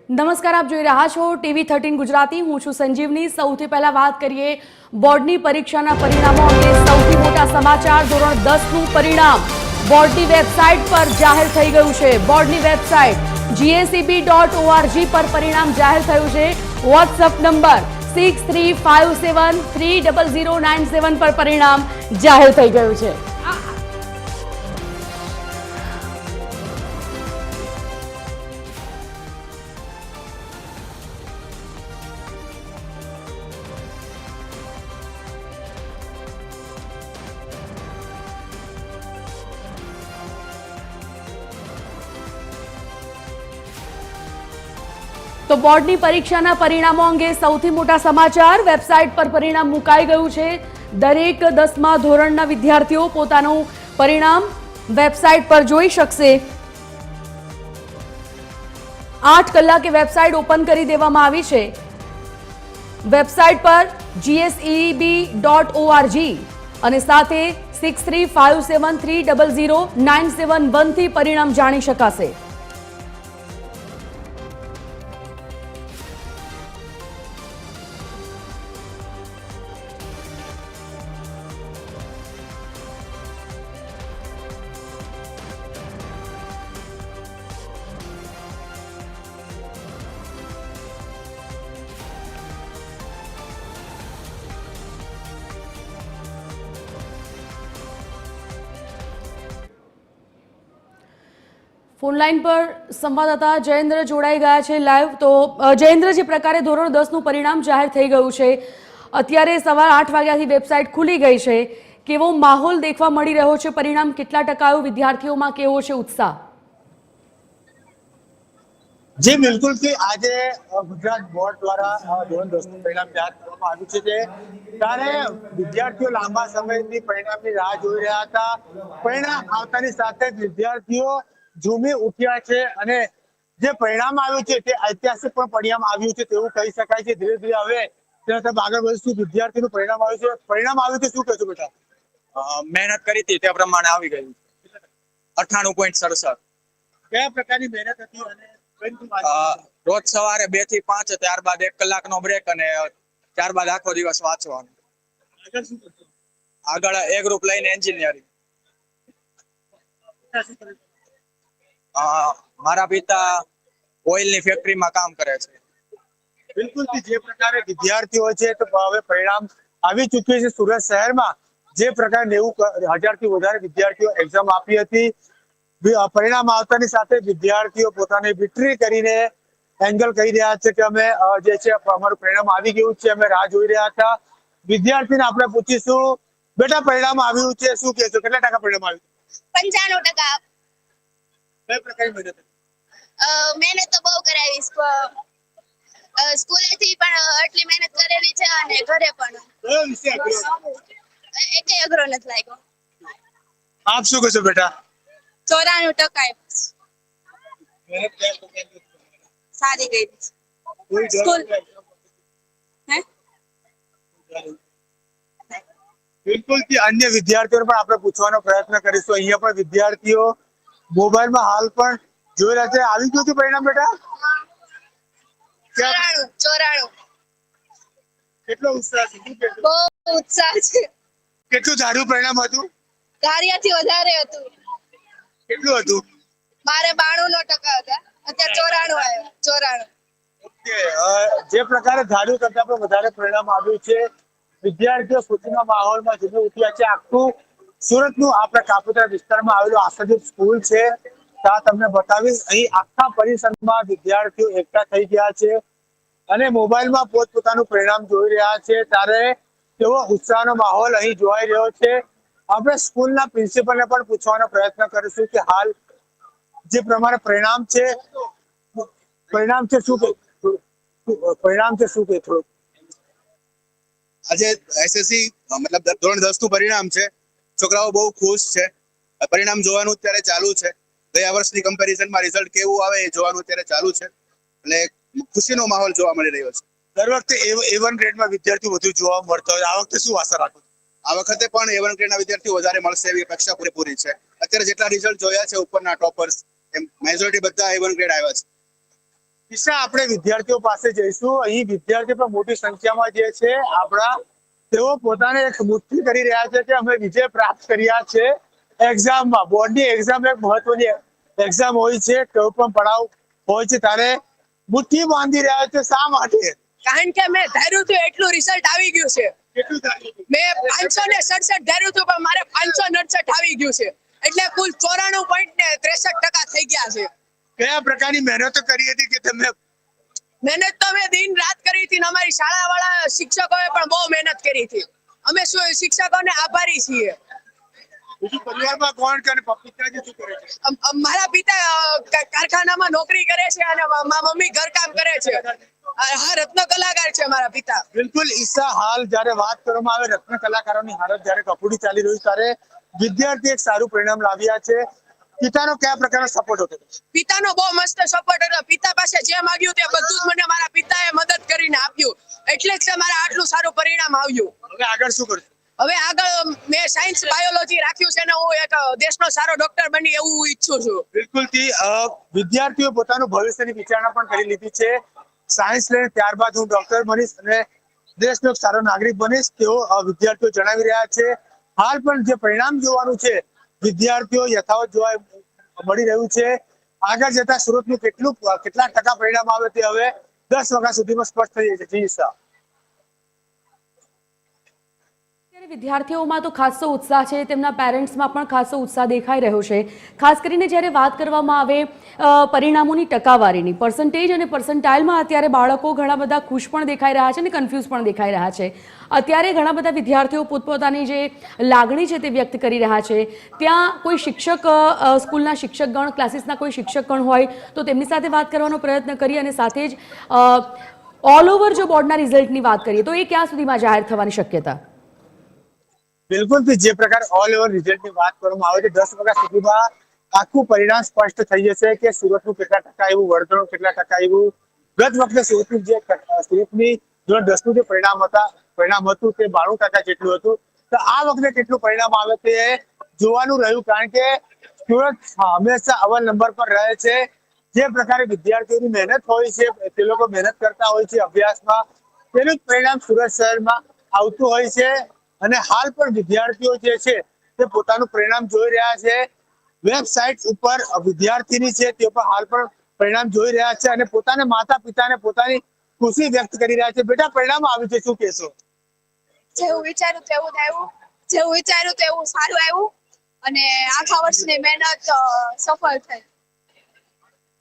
નમસ્કાર, આપ જોઈ રહ્યા છો TV13 ગુજરાતી। હું છું સંજીવની। સૌથી પહેલા વાત કરીએ બોર્ડની પરીક્ષાના પરિણામો અંગે। સૌથી મોટા સમાચાર, ધોરણ 10 નું પરિણામ બોર્ડની વેબસાઇટ પર જાહેર થઈ ગયું છે। બોર્ડની વેબસાઇટ GSEB.org પર પરિણામ જાહેર થયું છે। વોટ્સએપ નંબર 6357300097 પર પરિણામ જાહેર થઈ ગયું છે। તો બોર્ડની પરીક્ષાના પરિણામો અંગે સૌથી મોટા સમાચાર। વેબસાઇટ પર પરિણામ મુકાઈ ગયું છે। દરેક 10મા ધોરણના વિદ્યાર્થીઓ પોતાનું પરિણામ વેબસાઇટ પર જોઈ શકશે। 8 કલાકે વેબસાઇટ ઓપન કરી દેવામાં આવી છે। વેબસાઇટ પર GSEB.org અને સાથે 6357300971 થી પરિણામ જાણી શકાશે। फोन लाइन पर संवाददाता जयेन्द्र जोड़ाई गया है लाइव। तो जयेन्द्र, जे प्रकारे धोरण 10 નું પરિણામ જાહેર થઈ ગયું છે, અત્યારે સવાર 8 વાગ્યાથી વેબસાઇટ ખુલી ગઈ છે, કેવો માહોલ દેખવા મળી રહ્યો છે? પરિણામ કેટલા ટકા આવ્યું? વિદ્યાર્થીઓમાં કેવો છે ઉત્સાહ? जी बिल्कुल कि आज गुजरात बोर्ड द्वारा धोरण 10 નું પરિણામ જાહેર કરવામાં આવ્યું છે। ત્યારે વિદ્યાર્થીઓ લાંબા સમયથી પરિણામની રાહ જોઈ રહ્યા હતા। પરિણામ આવતાની સાથે જ વિદ્યાર્થીઓ ઝૂમી ઉઠ્યા છે અને જે પરિણામ આવ્યું છે તે ઐતિહાસિક પણ પરિણામ આવ્યું છે તેવું કહી શકાય છે। ધીરે ધીરે હવે તેના તરફ આગળ વધીશું। વિદ્યાર્થીનું પરિણામ આવ્યું છે, પરિણામ આવ્યું છે, શું કહેશો બેટા? મહેનત કરી હતી તે પ્રમાણે આવી ગયું। 98.67। કયા પ્રકારની મહેનત હતી અને રોજ સવારે 2 થી 5, ત્યારબાદ 1 કલાકનો બ્રેક અને ત્યારબાદ આખો દિવસ વાંચવાનું। આગળ એ ગ્રુપ લઈને એન્જિનિયરિંગ। મારા પિતા ઓઇલની ફેક્ટરીમાં કામ કરે છે। બિલકુલ જે પ્રકારે વિદ્યાર્થીઓ છે તો હવે પરિણામ આવી ચૂક્યું છે। સુરત શહેરમાં જે પ્રકારે 90,000 થી વધારે વિદ્યાર્થીઓ એક્ઝામ આપી હતી, પરિણામ આવતાની સાથે વિદ્યાર્થીઓ પોતાની વિક્ટરી કરીને એંગલ કહી રહ્યા છે કે અમે જે છે અમારું પરિણામ આવી ગયું છે, અમે રાહ જોઈ રહ્યા હતા। વિદ્યાર્થીને આપણે પૂછીશું, બેટા પરિણામ આવ્યું છે, શું કહેશો, કેટલા ટકા પરિણામ આવ્યું? 95%। કઈ પ્રકારની મહેનત? મહેનત તો બહુ કરાવી। સ્કૂલેથી પણ આટલી મહેનત કરેલી છે અને ઘરે પણ કયો વિષય અઘરો? એકેય અઘરો નથી લાગ્યો। આપ શું કહેશો બેટા? 94% મહેનત કયા પ્રકારની? સારી ગઈ કોઈ સ્કૂલ હે બિલકુલ થી અન્ય વિદ્યાર્થીઓને પણ આપણે પૂછવાનો પ્રયત્ન કરીશું। અહીંયા પણ વિદ્યાર્થીઓ મોબાઈલમાં હાલ પણ જોઈ રહ્યા છે। આવી ગયું છે પરિણામ બેટા? 94। કેટલો ઉત્સાહ છે? બહુ ઉત્સાહ છે। કેટલું સારું પરિણામ હતું? ધાર્યાથી વધારે હતું। કેટલું હતું? મારે 92% હતા, અત્યારે 94 આવ્યો। 94। જે પ્રકારે ધાર્યું કરતા પણ વધારે પરિણામ આવ્યું છે। વિદ્યાર્થીઓ ખુશીના માહોલમાં ઝૂમી ઉઠ્યા છે। આખું સુરતનું આપણે કાપોદ્રા વિસ્તારમાં આવેલું આશાદીપ સ્કૂલ છે, ત્યાં તમને બતાવીશ। અહીં આખા પરિસરમાં વિદ્યાર્થીઓ એકઠા થઈ ગયા છે અને મોબાઈલમાં પોતપોતાનું પરિણામ જોઈ રહ્યા છે। ત્યારે તેવો ઉત્સાહનો માહોલ અહીં જોવાઈ રહ્યો છે। આપણે સ્કૂલના પ્રિન્સિપલને પણ પૂછવાનો પ્રયત્ન કરીશું કે હાલ જે પ્રમાણે પરિણામ છે શું કે પરિણામ છે, શું કે થોડું? આજે એસએસસી મતલબ ધોરણ 10 નું પરિણામ છે। છોકરાઓ બહુ ખુશ છે। પરિણામ જોવાનું અત્યારે ચાલુ છે। ગયા વર્ષની કમ્પેરિઝનમાં રિઝલ્ટ કેવું આવે એ જોવાનું અત્યારે ચાલુ છે, એટલે ખુશીનો માહોલ જોવા મળી રહ્યો છે। દર વખતે A1 ગ્રેડમાં વિદ્યાર્થીઓ વધુ જોવા મળતા હોય, આ વખતે શું આશા રાખો? આ વખતે પણ A1 ગ્રેડના વિદ્યાર્થીઓ વધારે મળશે એવી અપેક્ષા પૂરેપૂરી છે। અત્યારે જેટલા રિઝલ્ટ જોયા છે ઉપરના ટોપર્સ, એમ મેજોરિટી બધા A1 ગ્રેડ આવ્યા છે। ઈશા, આપણે વિદ્યાર્થીઓ પાસે જઈશું. અહીં વિદ્યાર્થીઓ પણ મોટી સંખ્યામાં જે છે આપણા, તેઓ પોતાને એક મુઠ્ઠી કરી રહ્યા છે કે અમે વિજય પ્રાપ્ત કર્યા છે એક્ઝામમાં. બોર્ડની એક્ઝામ એક મહત્વની એક્ઝામ હોય છે, કોઈ પણ પડાવ હોય છે ત્યારે મુઠ્ઠી બાંધી રહ્યા છે. શા માટે? કારણ કે મેં ધાર્યું હતું એટલું રિઝલ્ટ આવી ગયું છે. કેટલું થાય? મેં 567 ધાર્યું હતું પણ મારે 569 આવી ગયું છે, એટલે કુલ 94.63% થઈ ગયા છે. કયા પ્રકારની મહેનત કરી હતી કે તમે? મહેનત તો અમે દિન રાત કરી હતી ને અમારી શાળા વાળા શિક્ષકોએ પણ બહુ મહેનત કરી હતી. અમે શિક્ષકોને આભારી છીએ. બીજું પરિવારમાં કોણ કે પિતાજી શું કરે છે? મારા પિતા કારખાનામાં નોકરી કરે છે અને મારા મમ્મી ઘરકામ કરે છે. હા, રત્ન કલાકાર છે મારા પિતા. બિલકુલ ઈશા, હાલ જ્યારે વાત કરવામાં આવે રત્ન કલાકારોની હાલત જ્યારે કફોડી ચાલી રહ્યું છે ત્યારે વિદ્યાર્થી એક સારું પરિણામ લાવ્યા છે. પિતાનો કયા પ્રકારનો સપોર્ટ હતો? પિતાનો બહુ મસ્ત સપોર્ટ હતો. પિતા પાસે જે માંગ્યું તે બધું જ મને મારા પિતાએ મદદ કરીને આપ્યું, એટલે જ મારા આટલું સારું પરિણામ આવ્યું. હવે આગળ શું કરશું? હવે આગળ મેં સાયન્સ બાયોલોજી રાખ્યું છે ને હું એક દેશનો સારો ડોક્ટર બની એવું ઈચ્છું છું. બિલકુલ થી વિદ્યાર્થીઓ પોતાનું ભવિષ્યની વિચારણા પણ કરી લીધી છે. સાયન્સ લઈને ત્યારબાદ હું ડોક્ટર બનીશ અને દેશનો એક સારો નાગરિક બનીશ, તેઓ વિદ્યાર્થીઓ જણાવી રહ્યા છે. હાલ પણ જે પરિણામ જોવાનું છે વિદ્યાર્થીઓ યથાવત જોવા મળી રહ્યું છે. આગળ જતા સુરતનું કેટલા ટકા પરિણામ આવે તે હવે 10 વાગ્યા સુધીમાં સ્પષ્ટ થઈ જશે. જી સર. વિદ્યાર્થીઓમાં તો ખાસો ઉત્સાહ છે, તેમના પેરેન્ટ્સમાં પણ ખાસો ઉત્સાહ દેખાઈ રહ્યો છે. ખાસ કરીને જ્યારે વાત કરવામાં આવે પરિણામોની ટકાવારીની, પર્સન્ટેજ અને પર્સન્ટાઇલમાં અત્યારે બાળકો ઘણા બધા ખુશ પણ દેખાઈ રહ્યા છે અને કન્ફ્યુઝ પણ દેખાઈ રહ્યા છે. અત્યારે ઘણા બધા વિદ્યાર્થીઓ પોતપોતાની જે લાગણી છે તે વ્યક્ત કરી રહ્યા છે. ત્યાં કોઈ શિક્ષક, સ્કૂલના શિક્ષકગણ, ક્લાસીસના કોઈ શિક્ષકગણ હોય તો તેમની સાથે વાત કરવાનો પ્રયત્ન કરી અને સાથે જ ઓલ ઓવર જો બોર્ડના રિઝલ્ટની વાત કરીએ તો એ ક્યાં સુધીમાં જાહેર થવાની શક્યતા? બિલકુલ જે પ્રકાર ઓલ ઓવર રિઝલ્ટની વાત કરવામાં આવે છે 10 વાગ્યા સુધીમાં આખું પરિણામ સ્પષ્ટ થઈ જશે કે સુરતનું કેટલા ટકા આવ્યું, વડોદરાનું કેટલા ટકા આવ્યું. ગત વખતે સુરતની ધોરણ 10 નું જે પરિણામ હતું તે 92% જેટલું હતું. તો આ વખતે કેટલું પરિણામ આવે તે જોવાનું રહ્યું, કારણ કે સુરત હંમેશા અવ્વલ નંબર પર રહે છે. જે પ્રકારે વિદ્યાર્થીઓની મહેનત હોય છે, તે લોકો મહેનત કરતા હોય છે અભ્યાસમાં, તેનું જ પરિણામ સુરત શહેરમાં આવતું હોય છે. અને હાલ પણ વિદ્યાર્થીઓ જે છે તે પોતાનું પરિણામ જોઈ રહ્યા છે. વેબસાઇટ ઉપર વિદ્યાર્થીની છે તે પણ હાલ પણ પરિણામ જોઈ રહ્યા છે અને પોતાના માતા પિતાને પોતાની ખુશી વ્યક્ત કરી રહ્યા છે. બેટા, પરિણામ આવ્યું છે, શું કહેશો? જેવું વિચાર્યું તેવું થયું, જેવું વિચાર્યું તેવું સારું આવ્યું અને આખા વર્ષની મહેનત સફળ થઈ.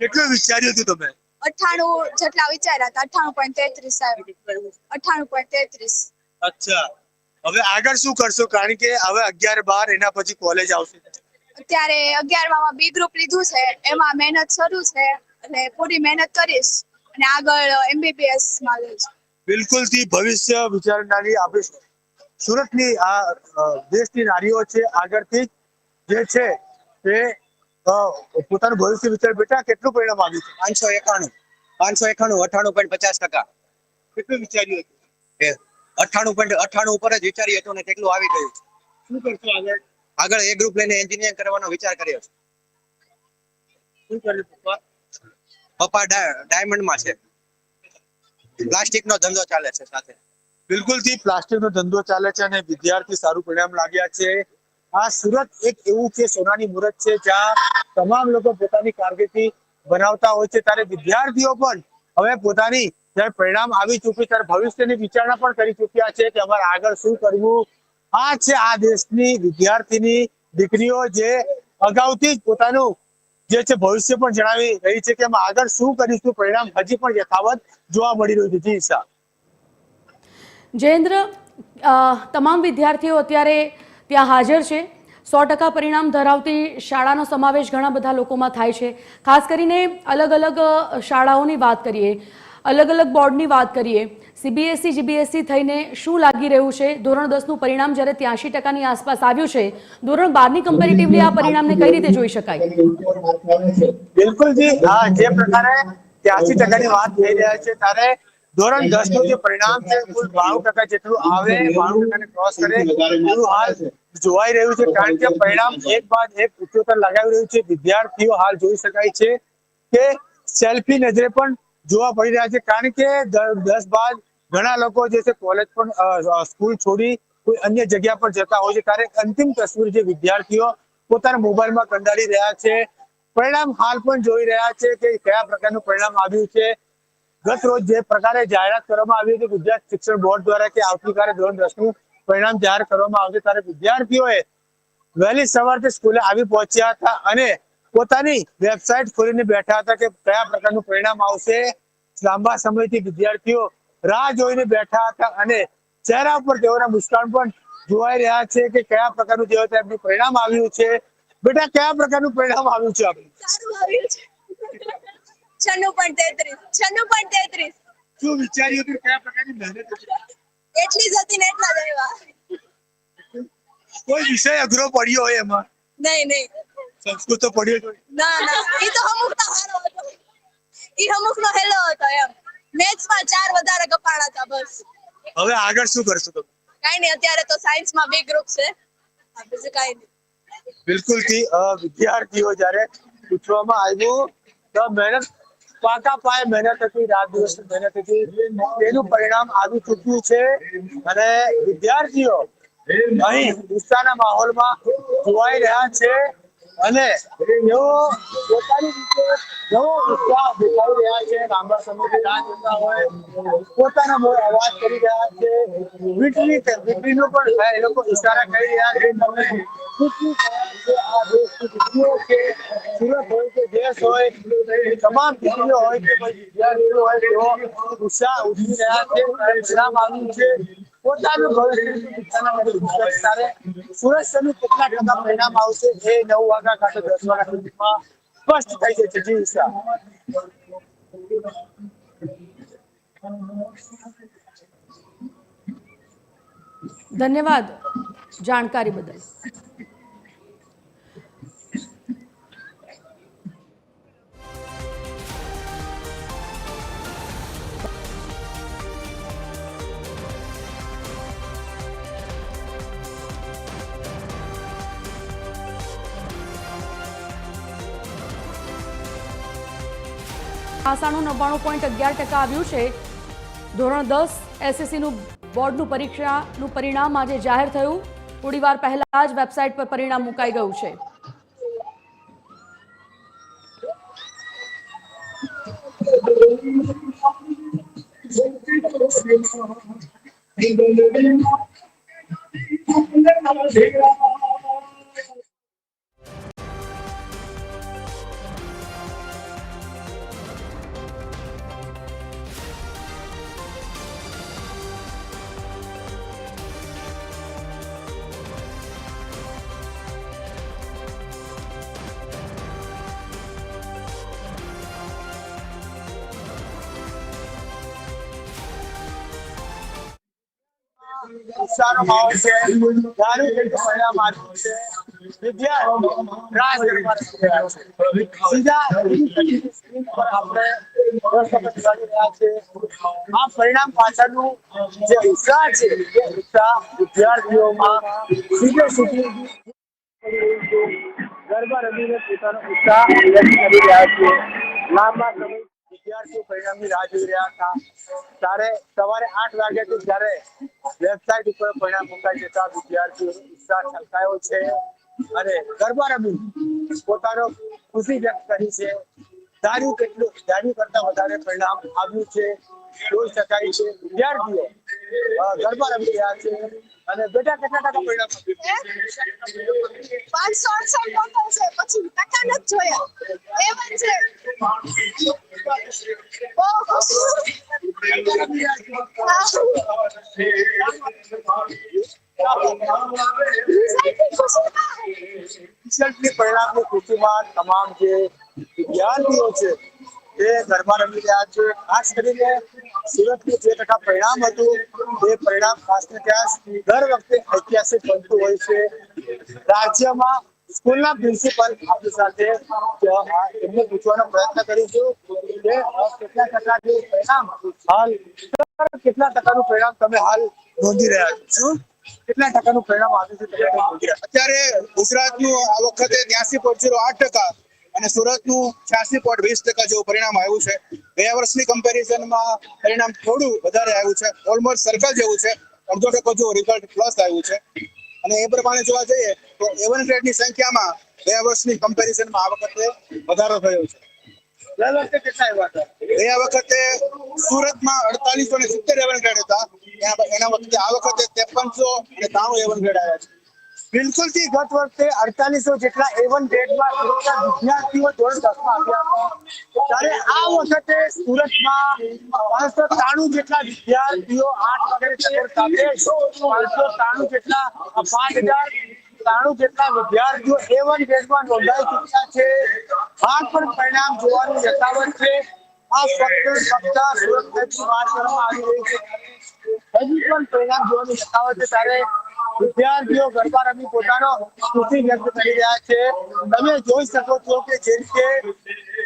કેટલું વિચાર્યું હતું તમે? 98 જેટલા વિચાર્યા હતા. 98.33 આવ્યું. 98.33. અચ્છા, હવે આગળ શું કરશો? કારણ કે હવે 11, 12 એના પછી કોલેજ આવશે. અત્યારે 11માં બી ગ્રુપ લીધું છે, એમાં મહેનત શરૂ છે એટલે પૂરી મહેનત કરીશ અને આગળ MBBS માં લઈશ. બિલકુલ થી ભવિષ્ય વિચારનારી આપણી સુરતની આ દેશની નારીઓ છે, આગળથી જે છે તે પોતાનું ભવિષ્ય વિચાર. બેટા, કેટલું પરિણામ આવ્યું છે? 591 કેટલું વિચાર્યું હતું? 98 ઉપર જ વિચાર્યું હતું ને તેટલું આવી ગયું. શું કરશો આગળ? આગળ એ ગ્રુપ લઈને એન્જિનિયરિંગ કરવાનો વિચાર કર્યો છે. શું કર્યું પપ્પા? પપ્પા ડાયમંડમાં છે, પ્લાસ્ટિકનો ધંધો ચાલે છે સાથે. બિલકુલ થી પ્લાસ્ટિકનો ધંધો ચાલે છે અને વિદ્યાર્થી સારું પરિણામ લાગ્યા છે. આ સુરત એક એવું છે સોનાની મુહૂર્ત છે જ્યાં તમામ લોકો પોતાની કારકિર્દી બનાવતા હોય છે, ત્યારે વિદ્યાર્થીઓ પણ હવે પોતાની જ્યારે પરિણામ આવી ચૂક્યું ત્યારે ભવિષ્યની વિચારણા પણ કરી ચૂક્યા છે કે અમારે આગળ શું કરવું. આ છે આ દેશની વિદ્યાર્થીની દીકરીઓ જે અગાઉથી જ પોતાનું જે છે ભવિષ્ય પણ જણાવી રહી છે કે અમે આગળ શું કરીશું. પરિણામ હજી પણ યથાવત જોવા મળી રહ્યું છે. જી ઈશા. જયેન્દ્ર, તમામ વિદ્યાર્થીઓ અત્યારે ત્યાં હાજર છે. 100% પરિણામ ધરાવતી શાળાનો સમાવેશ ઘણા બધા લોકોમાં થાય છે. ખાસ કરીને અલગ અલગ શાળાઓની વાત કરીએ, અલગ અલગ બોર્ડની વાત કરીએ, CBSE GBSE થઈને શું લાગી રહ્યું છે? ધોરણ 10નું પરિણામ જ્યારે 83%ની આસપાસ આવ્યું છે, ધોરણ 12ની કમ્પેરેટિવલી આ પરિણામને કઈ રીતે જોઈ શકાય? બિલકુલ જી, જે પ્રકારે 83%ની વાત થઈ રહ્યા છે ત્યારે ધોરણ 10 નું જે પરિણામ છે કુલ 92% જેટલું આવે, 92% ને ક્રોસ કરે એવું હાલ જોવાઈ રહ્યું છે. કારણ કે પરિણામ એક બાદ એક ઉચ્ચતર લગાવી રહ્યું છે. વિદ્યાર્થીઓ હાલ જોઈ શકાય છે કે સેલ્ફી નજરે પણ જોવા પડી રહ્યા છે, કારણ કે 10 બાદ ઘણા લોકો જે છે કોલેજ પણ સ્કૂલ છોડી કોઈ અન્ય જગ્યા પર જતા હોય છે, ત્યારે અંતિમ તસવીર જે વિદ્યાર્થીઓ પોતાના મોબાઈલમાં કંડારી રહ્યા છે, પરિણામ હાલ પણ જોઈ રહ્યા છે કે કયા પ્રકારનું પરિણામ આવ્યું છે। ગત રોજ જે પ્રકારે જાહેરાત કરવામાં આવી હતી ગુજરાત શિક્ષણ બોર્ડ દ્વારા કે આવતીકાલે ધોરણ 10 નું પરિણામ જાહેર કરવામાં આવશે, ત્યારે વિદ્યાર્થીઓએ વહેલી સવારથી સ્કૂલે આવી પહોંચ્યા હતા અને પોતાની વેબસાઇટ ખોલીને બેઠા હતા કે કયા પ્રકારનું પરિણામ આવશે। લાંબા સમયથી વિદ્યાર્થીઓ રાહ જોઈને બેઠા હતા અને ચહેરા પર તેઓના મુસ્કાન પણ જોવાઈ રહ્યા છે કે કયા પ્રકારનું તેમનું પરિણામ આવ્યું છે। બેટા, કયા પ્રકારનું પરિણામ આવ્યું છે? આપણે સારું આવ્યું છે 96.33 શું વિચાર્યું હતું, કયા પ્રકારની મહેનત હતી? એટલી જ હતી ને એટલા જ આવ્યા। કોઈ વિષય અઘરો પડ્યો હોય એમાં? નહીં સંસ્કૃત તો પડ્યો જ હોય। ના ઈ તો અમુકનો હારો હતો, ઈ અમુકનો હેલો હતો એમ। મેથ્સમાં 4 વધારે કપાણા હતા બસ। હવે આગળ શું કરશો તમે? કાઈ નહીં, અત્યારે તો સાયન્સમાં બી ગ્રુપ છે, બીજું કાઈ નહીં। બિલકુલ થી વિદ્યાર્થીઓ જ્યારે પૂછવામાં આવ્યું તો મહેનત પાકા પાયે મહેનત હતી, રાત દિવસ મહેનત હતી, તેનું પરિણામ આવી ચૂક્યું છે અને વિદ્યાર્થીઓ અહીં ઉત્સાહના માહોલમાં જોવાઈ રહ્યા છે અને તેઓ પોતાની રીતે નવો ઉત્સાહ દેખાઈ રહ્યા છે। લાંબા સમયથી રાહ જોતા હોય, પોતાના મોં અવાજ કરી રહ્યા છે, વીટલીનો પણ એ લોકો ઈશારા કરી રહ્યા છે। તમે વીટલી છે, આ દેશની દીકરીઓ છે, સુરત હોય કે દેશ હોય, તમામ દીકરીઓ હોય કે વિદ્યાર્થીઓ હોય, તેઓ ઉત્સાહ ઉઠી રહ્યા છે। પરિણામ આવ્યું છે, પોતાનું ભવિષ્ય સુરત શહેરનું કેટલા ટકા પરિણામ આવશે એ 9 વાગ્યા કાં તો 10 વાગ્યા સુધીમાં સ્પષ્ટ થઈ જશે। જી ઈશા। ધન્યવાદ જાણકારી બદલ। આસાનું 99.11% આવ્યું છે। ધોરણ 10 એસએસસીનું બોર્ડનું પરીક્ષાનું પરિણામ આજે જાહેર થયું। થોડી વાર પહેલા જ વેબસાઇટ પર પરિણામ મુકાઈ ગયું છે। ઉત્સાહનો માહોલ છે, સારું પરિણામ આવ્યું છે, વિદ્યાર્થીઓ રાહ જોઈ રહ્યા છે। સીધા સ્ક્રીન પર આપણે દર્શકો જોઈ રહ્યા છે। આ પરિણામ પાછળનું જે ઉત્સાહ છે, એ ઉત્સાહ વિદ્યાર્થીઓમાં સીધી ગરબા રમીને પોતાનો ઉત્સાહ વ્યક્ત કરી રહ્યા છે। લાંબા સમય વિદ્યાર્થીઓ પરિણામની રાહ જોઈ રહ્યા હતા, ત્યારે સવારે 8 વાગ્યાથી જ્યારે વેબસાઇટ ઉપર પરિણામ મુકાઈ જતા વિદ્યાર્થીઓનો ઉત્સાહ છલકાયો છે અને ગરબા રમી પોતાનો ખુશી વ્યક્ત કરી છે। ધાર્યું કરતા વધારે પરિણામ આવ્યું છે, જોઈ શકાય છે। વિદ્યાર્થીઓ ગરબા રમી રહ્યા છે અને બેટા કેટલા ટકા પરિણામ આવ્યું? 568 ટોટલ છે, પછી ટકા નથી જોયા। A1 છે, બહુ રિઝલ્ટની પરિણામની ખુશીમાં તમામ જે વિદ્યાર્થીઓ છે તે ગરબા રમી રહ્યા છે। ખાસ કરીને સુરતનું જે ટકા પરિણામ હતું એ પરિણામ ખાસ દર વખતે ઐતિહાસિક બનતું હોય છે। રાજ્યમાં સ્કૂલના પ્રિન્સિપલ આપણી સાથે એમને પૂછવાનો પ્રયત્ન કરીશું કે કેટલા ટકાનું પરિણામ હાલ કેટલા ટકાનું પરિણામ તમે હાલ નોંધી રહ્યા છો? શું કેટલા ટકાનું પરિણામ આવ્યું છે? અત્યારે ગુજરાતનું આ વખતે 83.08% અને સુરતનું 86.20% જેવું પરિણામ આવ્યું છે. ગયા વર્ષની કમ્પેરિઝનમાં પરિણામ થોડું વધારે આવ્યું છે, ઓલમોસ્ટ સર્કલ જેવું છે, 1/2% જેવું રિઝલ્ટ પ્લસ આવ્યું છે. અને એ પ્રમાણે જોવા જઈએ તો A1 ગ્રેડની સંખ્યામાં ગયા વર્ષની કમ્પેરિઝનમાં આ વખતે વધારો થયો છે. દર વખતે કેટલા આવ્યા હતા? ગયા વખતે સુરતમાં 4870 A1 ગ્રેડ હતા, એના વખતે આ વખતે 5393 A1 ગ્રેડ આવ્યા છે. બિલકુલ થી ગત વખતે 4800 જેટલા A1 ગ્રેડમાં સુરતના વિદ્યાર્થીઓ ધોરણ 10 માં આવ્યા હતા, ત્યારે આ વખતે સુરતમાં 593 જેટલા વિદ્યાર્થીઓ 8 વગેરે સાથે 593 જેટલા 5093 જેટલા વિદ્યાર્થીઓ A1 ગ્રેડમાં નોંધાઈ ચૂક્યા છે. આ પણ પરિણામ જોવાનું યથાવત છે. આ ફક્ત સુરત વાત કરવામાં આવી રહી છે, હજી પણ પરિણામ જોવાનું યથાવત છે. ત્યારે વિદ્યાર્થીઓ ગરબા રમી પોતાનો ખુશી વ્યક્ત કરી રહ્યા છે. તમે જોઈ શકો છો કે જેમ કે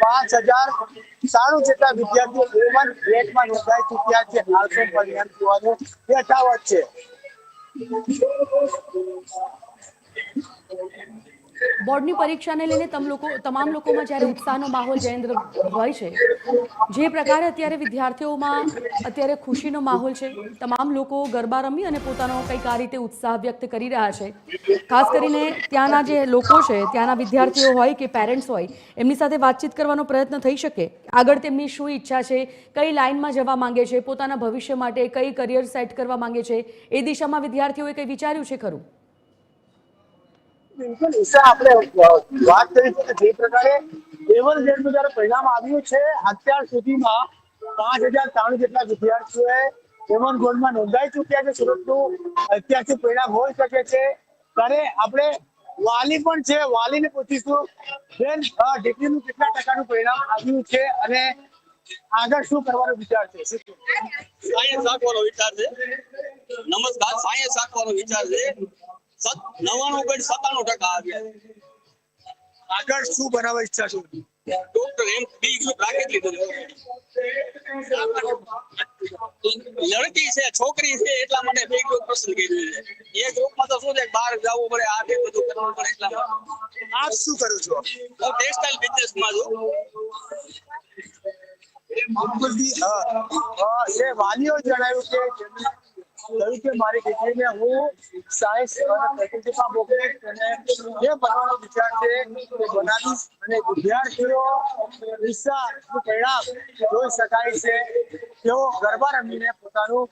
5093 જેટલા વિદ્યાર્થીઓ A1 ગ્રેડમાં નોંધાઈ ચૂક્યા છે. હાલ પણ પરિણામ જોવાનું યથાવત છે. બોર્ડની પરીક્ષાને લઈને તમામ લોકોમાં જ્યારે ઉત્સાહનો માહોલ જયેન્દ્ર હોય છે, જે પ્રકારે અત્યારે વિદ્યાર્થીઓમાં અત્યારે ખુશીનો માહોલ છે, તમામ લોકો ગરબા રમી અને પોતાનો કંઈક આ રીતે ઉત્સાહ વ્યક્ત કરી રહ્યા છે. ખાસ કરીને ત્યાંના જે લોકો છે, ત્યાંના વિદ્યાર્થીઓ હોય કે પેરેન્ટ્સ હોય, એમની સાથે વાતચીત કરવાનો પ્રયત્ન થઈ શકે. આગળ તેમની શું ઈચ્છા છે, કઈ લાઇનમાં જવા માંગે છે, પોતાના ભવિષ્ય માટે કઈ કરિયર સેટ કરવા માંગે છે, એ દિશામાં વિદ્યાર્થીઓએ કંઈ વિચાર્યું છે ખરું? બિલકુલ ઈશા, આપણે વાત કરી છે કે જે પ્રકારે A1 ગ્રેડનું જ્યારે પરિણામ આવ્યું છે, અત્યાર સુધીમાં 5093 જેટલા વિદ્યાર્થીઓએ A1 ગ્રેડમાં નોંધાઈ ચૂક્યા છે. સુરતનું ઐતિહાસિક પરિણામ હોઈ શકે છે. ત્યારે આપણે વાલી પણ છે, વાલીને પૂછીશું બેન, ડિગ્રીનું કેટલા ટકાનું પરિણામ આવ્યું છે અને આગળ શું કરવાનો વિચાર છે? સાયન્સ રાખવાનો વિચાર છે. નમસ્કાર, સાયન્સ રાખવાનો વિચાર છે. 99.97% આવ્યા. આગળ શું બનાવવા ઈચ્છા છો? ડોક્ટર એમ બી ગ્રુપ રાખી લીધું. લડકી છે, છોકરી છે, એટલા માટે બી ગ્રુપ પસંદ કર્યું છે. એ ગ્રુપમાં તો શું છે, બહાર જવું પડે, આ તે બધું કરવું પડે, એટલા માટે. આપ શું કરો છો? હું ટેક્સટાઇલ બિઝનેસમાં છું. જે વાલીઓ જણાવ્યું કે કહ્યું કે મારી દીકરીને હું સાયન્સ અને પ્રકૃતિમાં મોકલીશ અને જે બનવાનો વિચાર છે તે બનાવીશ. અને વિદ્યાર્થીઓ ઈચ્છાનું પરિણામ જોઈ શકાય છે. તેઓ ગરબા રમીને પોતાનું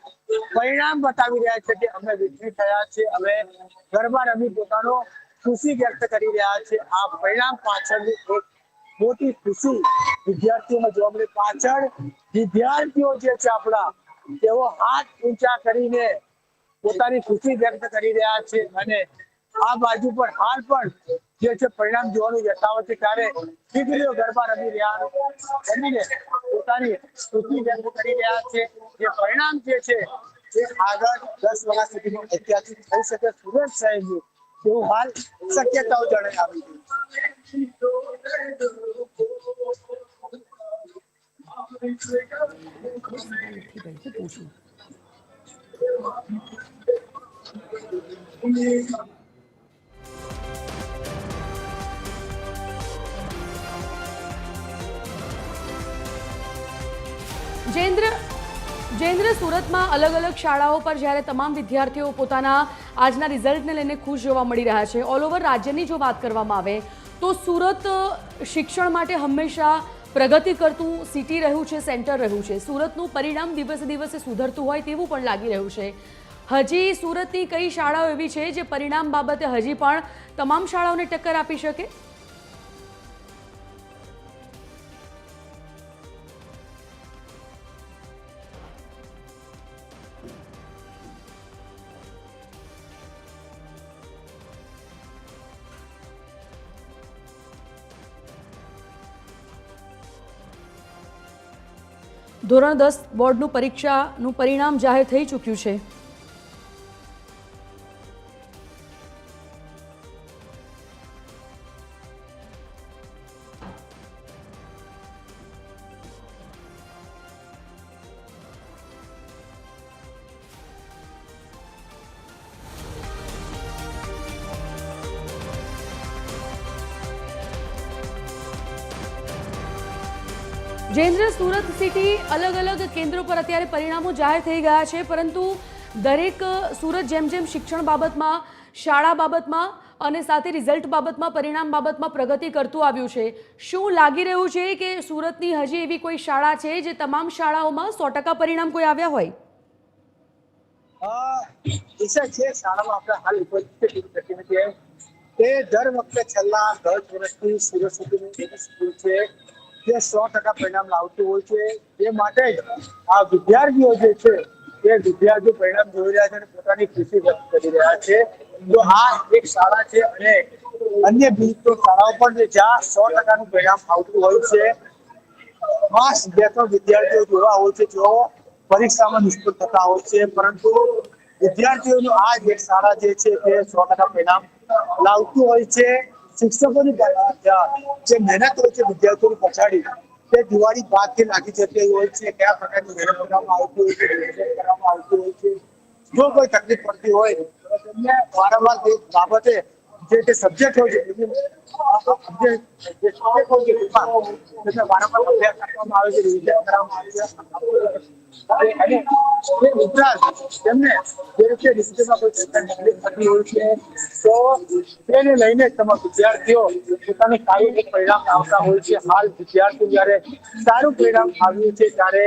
પરિણામ બતાવી રહ્યા છે કે અમે વિજયી થયા છે, અમે ગરબા રમી પોતાનો ખુશી વ્યક્ત કરી રહ્યા છે. આ પરિણામ પાછળની એક મોટી ખુશી વિદ્યાર્થીઓમાં જોવા મળે. પાછળ વિદ્યાર્થીઓ જે છે આપણા, તેઓ હાથ ઊંચા કરીને પોતાની ખુશી વ્યક્ત કરી રહ્યા છે. અને આ બાજુ પર હાલ પણ જે છે પરિણામ જોવાનું યથાવત છે. ત્યારે દીકરીઓ ગરબા રમીને પોતાની ખુશી વ્યક્ત કરી રહ્યા છે. જે પરિણામ જે છે તે આગળ 10 વર્ષ સુધીનું ઐતિહાસિક થઈ શકે સુરત શહેરનું, તેવું હાલ શક્યતાઓ જણાઈ આવી જયેન્દ્ર, સુરતમાં અલગ અલગ શાળાઓ પર જ્યારે તમામ વિદ્યાર્થીઓ પોતાના આજના રિઝલ્ટને લઈને ખુશ જોવા મળી રહ્યા છે, ઓલ ઓવર રાજ્યની જો વાત કરવામાં આવે તો સુરત શિક્ષણ માટે હંમેશા પ્રગતિ કરતું સિટી રહ્યું છે, સેન્ટર રહ્યું છે. સુરતનું પરિણામ દિવસે દિવસે સુધરતું હોય તેવું પણ લાગી રહ્યું છે. હજી સુરતની કઈ શાળાઓ એવી છે જે પરિણામ બાબતે હજી પણ તમામ શાળાઓને ટક્કર આપી શકે? ધોરણ 10 બોર્ડનું પરીક્ષાનું પરિણામ જાહેર થઈ ચૂક્યું છે. જયેન્દ્ર, સુરત સિટી અલગ અલગ કેન્દ્રો પર અત્યારે પરિણામો જાહેર થઈ ગયા છે, પરંતુ દરેક સુરત જેમ જેમ શિક્ષણ બાબતમાં, શાળા બાબતમાં અને સાથે રિઝલ્ટ બાબતમાં, પરિણામ બાબતમાં પ્રગતિ કરતું આવ્યું છે. શું લાગી રહ્યું છે કે સુરતની હજી એવી કોઈ શાળા છે જે તમામ શાળાઓમાં 100% પરિણામ કોઈ આવ્યા હોય? વિષય છે શાળામાં આપણે હાલ ઉપસ્થિત નથી. તે દર વખતે છેલ્લા 10 વર્ષથી સુરત સિટીની એક સ્કૂલ છે તે 100% પરિણામ લાવતું હોય છે. એ માટે જ આ વિદ્યાર્થીઓ જે છે તે વિદ્યાર્થીઓ પરિણામ જોઈ રહ્યા છે અને પોતાની ખુશી વ્યક્ત કરી રહ્યા છે. તો આ એક શાળા છે અને અન્ય બીજી તો શાળાઓ પણ છે જ્યાં 100%નું પરિણામ આવતું હોય છે. ખાસ 2-3 વિદ્યાર્થીઓ જોવા હોય છે જેઓ પરીક્ષામાં નિષ્ફળ થતા હોય છે, પરંતુ વિદ્યાર્થીઓનું આ જ એક શાળા જે છે તે 100% પરિણામ લાવતું હોય છે. શિક્ષકોની જે મહેનત હોય છે વિદ્યાર્થીઓની પછાડી તે દિવાળી બાદથી નાખી જતી હોય છે. કયા પ્રકારની મહેનત કરવામાં આવતી હોય છે, કરવામાં આવતી હોય છે. જો કોઈ તકલીફ પડતી હોય તો તેમને વારંવાર તે બાબતે જે તે સબ્જેક્ટ હોય છે તેમને વારંવાર અભ્યાસ કરવામાં આવે છે, રિવિઝન કરવામાં આવે છે. અને તે ઉપરાંત તેમને જે રીતે ડિસ્પ્લેમાં કોઈ તકલીફ થતી હોય છે તો તેને લઈને તમામ વિદ્યાર્થીઓ પોતાનું સારું એક પરિણામ આવતા હોય છે. હાલ વિદ્યાર્થીઓ જ્યારે સારું પરિણામ આવ્યું છે ત્યારે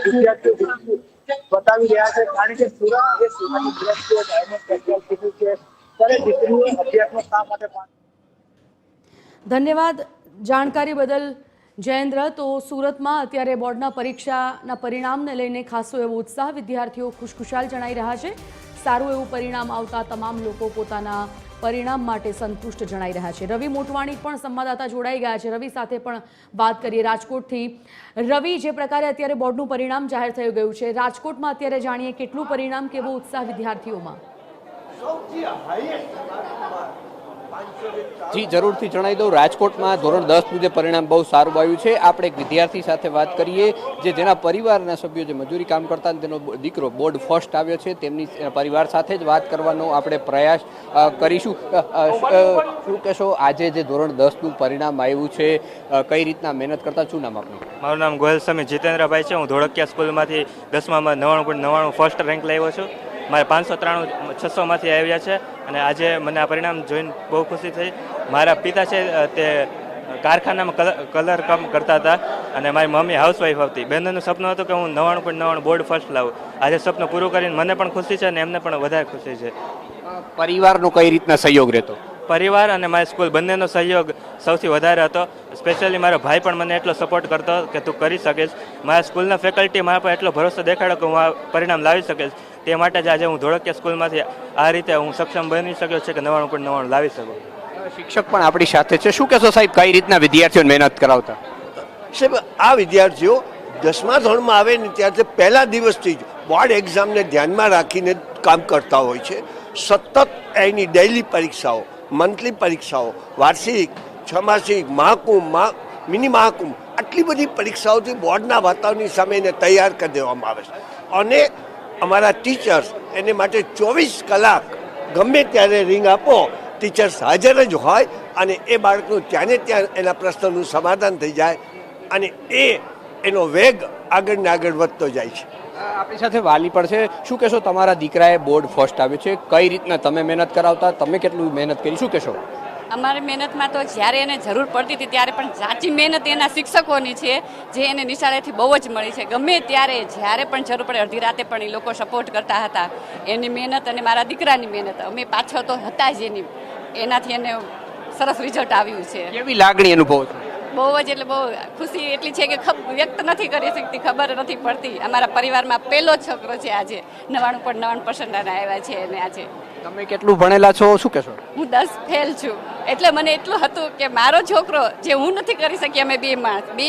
વિદ્યાર્થીઓ બતાવી રહ્યા છે, કારણ કે સુરત એ સુરતની દ્રષ્ટિએ ડાયમંડ કેપિટલ સિટી છે. ત્યારે દીકરીઓ અભ્યાસમાં શા માટે ધન્યવાદ જાણકારી બદલ જયેન્દ્ર. તો સુરતમાં અત્યારે બોર્ડના પરીક્ષાના પરિણામને લઈને ખાસો એવો ઉત્સાહ, વિદ્યાર્થીઓ ખુશખુશાલ જણાઈ રહ્યા છે. સારું એવું પરિણામ આવતા તમામ લોકો પોતાના પરિણામ માટે સંતુષ્ટ જણાઈ રહ્યા છે. રવિ મોટવાણી પણ સંવાદદાતા જોડાઈ ગયા છે. રવિ સાથે પણ વાત કરીએ રાજકોટથી. રવિ, જે પ્રકારે અત્યારે બોર્ડનું પરિણામ જાહેર થઈ ગયું છે, રાજકોટમાં અત્યારે જાણીએ કેટલું પરિણામ, કેવો ઉત્સાહ વિદ્યાર્થીઓમાં? જી જરૂરથી જણાવી દઉં, રાજકોટમાં ધોરણ 10નું જે પરિણામ બહુ સારું આવ્યું છે. આપણે એક વિદ્યાર્થી સાથે વાત કરીએ જેના પરિવારના સભ્યો જે મજૂરી કામ કરતા તેનો દીકરો બોર્ડ ફર્સ્ટ આવ્યો છે. તેમની પરિવાર સાથે જ વાત કરવાનો આપણે પ્રયાસ કરીશું. શું કહેશો, આજે જે ધોરણ 10નું પરિણામ આવ્યું છે, કઈ રીતના મહેનત કરતા? શું નામ આપનું? મારું નામ ગોયલ સમી જીતેન્દ્રભાઈ છે. હું ધોળકિયા સ્કૂલમાંથી 10માં 99.99 ફર્સ્ટ રેન્ક લાવ્યો છું. મારે 593 600માંથી આવ્યા છે અને આજે મને આ પરિણામ જોઈને બહુ ખુશી થઈ. મારા પિતા છે તે કારખાનામાં કલર કામ કરતા હતા અને મારી મમ્મી હાઉસવાઈફ હતી. બંનેનું સપનું હતું કે હું 99.99 બોર્ડ ફર્સ્ટ લાવું. આજે સપનું પૂરું કરીને મને પણ ખુશી છે અને એમને પણ વધારે ખુશી છે. પરિવારનો કઈ રીતના સહયોગ રહેતો? પરિવાર અને મારી સ્કૂલ બંનેનો સહયોગ સૌથી વધારે હતો. સ્પેશિયલી મારો ભાઈ પણ મને એટલો સપોર્ટ કરતો કે તું કરી શકીશ. મારા સ્કૂલના ફેકલ્ટી મારા પર એટલો ભરોસો દેખાડ્યો કે હું આ પરિણામ લાવી શકીશ. તે માટે જ આજે હું ધોળકિયા સ્કૂલમાંથી આ રીતે હું સક્ષમ બની શક્યો છે કે 99.99 લાવી શકું. શિક્ષક પણ આપણી સાથે છે. શું કહેશો સાહેબ, કઈ રીતના વિદ્યાર્થીઓને મહેનત કરાવતા? સાહેબ, આ વિદ્યાર્થીઓ 10મા ધોરણમાં આવે ને ત્યારથી પહેલા દિવસથી જ બોર્ડ એક્ઝામને ધ્યાનમાં રાખીને કામ કરતા હોય છે. સતત એની ડેઇલી પરીક્ષાઓ, મંથલી પરીક્ષાઓ, વાર્ષિક, છમાસિક, મહાકુંભ, મિની મહાકુંભ, આટલી બધી પરીક્ષાઓથી બોર્ડના વાતાવરણની સામે એને તૈયાર કરી દેવામાં આવે છે. અને અમારા ટીચર્સ એને માટે 24 કલાક ગમે ત્યારે રિંગ આપો, ટીચર્સ હાજર જ હોય અને એ બાળકનું ત્યાં ને ત્યાં એના પ્રશ્નનું સમાધાન થઈ જાય અને એનો વેગ આગળ ને આગળ વધતો જાય છે. આપણી સાથે વાલી પણ છે. શું કહેશો, તમારા દીકરાએ બોર્ડ ફર્સ્ટ આવ્યો છે, કઈ રીતના તમે મહેનત કરાવતા, તમે કેટલું મહેનત કરી? શું કહેશો? અમારી મહેનતમાં તો જ્યારે એને જરૂર પડતી હતી ત્યારે પણ સાચી મહેનત એના શિક્ષકોની છે, જે એને નિશાળેથી બહુ જ મળી છે. ગમે ત્યારે જ્યારે પણ જરૂર પડે, અડધી રાતે પણ એ લોકો સપોર્ટ કરતા હતા. એની મહેનત અને મારા દીકરાની મહેનત, અમે પાછળ તો હતા જ એનાથી એને સરસ રિઝલ્ટ આવ્યું છે. કેવી લાગણી અનુભવ છે? બહુ જ, એટલે બહુ ખુશી એટલી છે કે વ્યક્ત નથી કરી શકતી, ખબર નથી પડતી. અમારા પરિવારમાં પહેલો છોકરો છે આજે 99.99% આવ્યા છે અને આજે. તમે કેટલું ભણેલા છો? શું કહેશો? હું 10 ફેલ છું, એટલે મને એટલું હતું કે મારો છોકરો જે હું નથી કરી શકી, અમે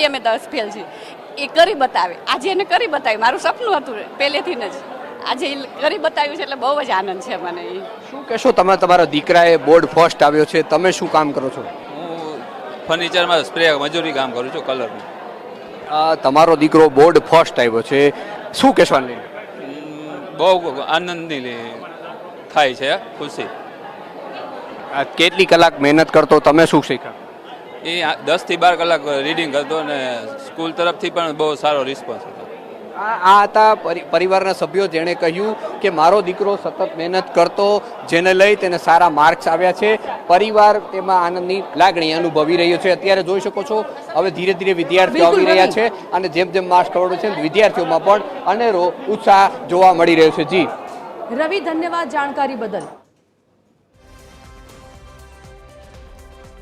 અમે 10 ફેલ છીએ, એ કરી બતાવે. આજે એને કરી બતાવ્યું. મારું સપનું હતું પહેલેથી જ, આજે એ કરી બતાવ્યું છે, એટલે બહુ જ આનંદ છે મને. શું કહેશો, તમારા દીકરાએ બોર્ડ ફર્સ્ટ આવ્યો છે, તમે શું કામ કરો છો? હું ફર્નિચરમાં સ્પ્રે મજૂરી કામ કરું છું, કલરનું. તમારો દીકરો બોર્ડ ફર્સ્ટ આવ્યો છે, શું કહેશો? બહુ આનંદની થાય છે, ખુશી. કેટલી કલાક મહેનત કરતો, તમે શું શીખ્યા? એ 10 થી 12 કલાક રીડિંગ કરતો અને સ્કૂલ તરફથી પણ બહુ સારો રિસ્પોન્સ હતો. આ હતા પરિવારના સભ્યો જેણે કહ્યું કે મારો દીકરો સતત મહેનત કરતો, જેને લઈ તેને સારા માર્ક્સ આવ્યા છે. પરિવાર તેમાં આનંદની લાગણી અનુભવી રહ્યો છે. અત્યારે જોઈ શકો છો હવે ધીરે ધીરે વિદ્યાર્થીઓ આવી રહ્યા છે અને જેમ જેમ માર્ક્સ ખવડે છે વિદ્યાર્થીઓમાં પણ અનેરો ઉત્સાહ જોવા મળી રહ્યો છે. જી રવિ, ધન્યવાદ જાણકારી બદલ.